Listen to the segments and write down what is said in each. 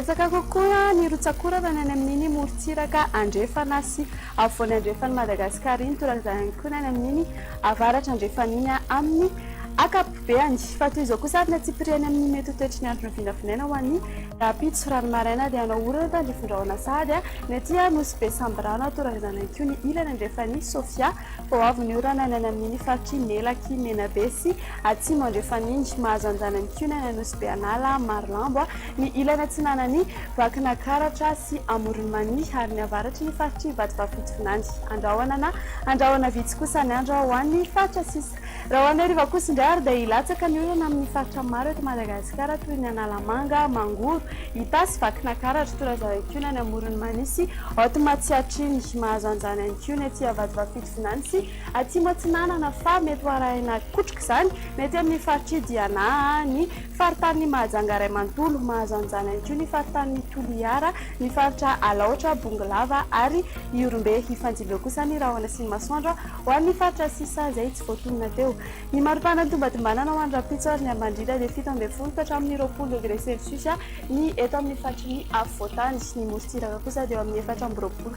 Betsaka kokoa ny rotsakora tany any amin'iny morontsiraka andrefana sy avoany andrefany Madagasikara iny torak'izany koa any amin'iny avaratra andrefana iny amin'ny akapobeany. Fa toy izao kosa ary natsipiriany amin'ny mety toetry ny andro vinavinaina ho an'ny rapitso rano maraina dia anao orana tany fondrahona sady ny aty nosy be sambrano torak'izany koa ny ilany andrefany Sofia vao avy ny orana any amin'ny faritry Melaky Menabe sy atsimo andrefany iny mahazo anjana koa ny anosy be anala Marlambo ny ilana tsinanany vakina karatra sy amoronmany ary ny avaratry ny faritry Vatovavitovinany andrahoana vitsy kosa ny andro ho an'ny faritra sisa. Raha ho an'ny hariva kosa indray ary dia ilatsaka ny olana amin'ny faritra maro eto Madagasikara toy ny Analamanga, Mangoro, Itasy, vakina karatra torak'izany koa ny any amoronmany sy Otomatsiatriny mahazo anjana ihany koa ny aty Vatovavitovinany sy atsimo atsinanana fa mety ho arahina kotroka izany mety amin'ny faritry Diana ny faritany Mahajanga Raimantolo mahazo anjana ihany koa ny faritany Toliara ny faritra Alaotra Bongolava ary Iorombe ifanjiveo kosa ny rahona sy ny masoandro ho an'ny faritra sisa izay tsy voatonona teo. Ny maripana ny tombatombanana ho an'ny rapitso ary ny ambandritra dia 17 ka hatramin'ny 20 degré celsius ny eto amin'ny faritry ny afovoantany. Ny morontsiraka kosa dia amin'ny 4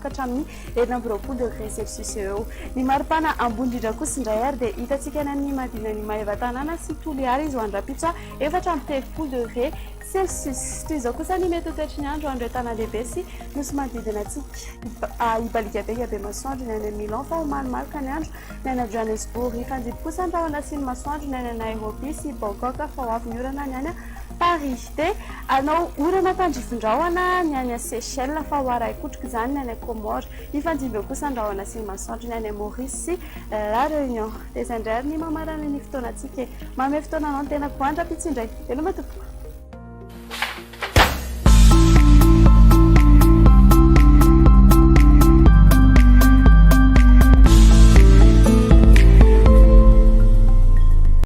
ka hatramin'ny 20 degré celsius eo. Ny maripana ambony indrindra kosa indray ary dia hitantsika any amin'ny madinany Mahevatanana sy Toliara izy ho an'ny rapitso 30 degré celsius. Toy izao kosa ny mety toetry ny andro andro Tanandehibe sy nosy manodidina antsika Ibalikabe masoandro ny any Milan fa ho malomaloka ny andro ny any Johannesburg. Ifanjiby kosa ny rahona sy ny masoandro ny any Nairobi sy Bangkok fa ho avy ny orana ny any Paris. Dia anao orana tandrifondrahona ny any Seychelles fa ho aray kotroka izany ny any Comore. Ifanjiby kosa ny rahona sy ny masoandro ny any Maurice sy La Réunion. Dia izay indray ny mamarana ny fotoanantsika. Manome fotoana anao ny tena koandra pitsy indray. Veloma tompoko.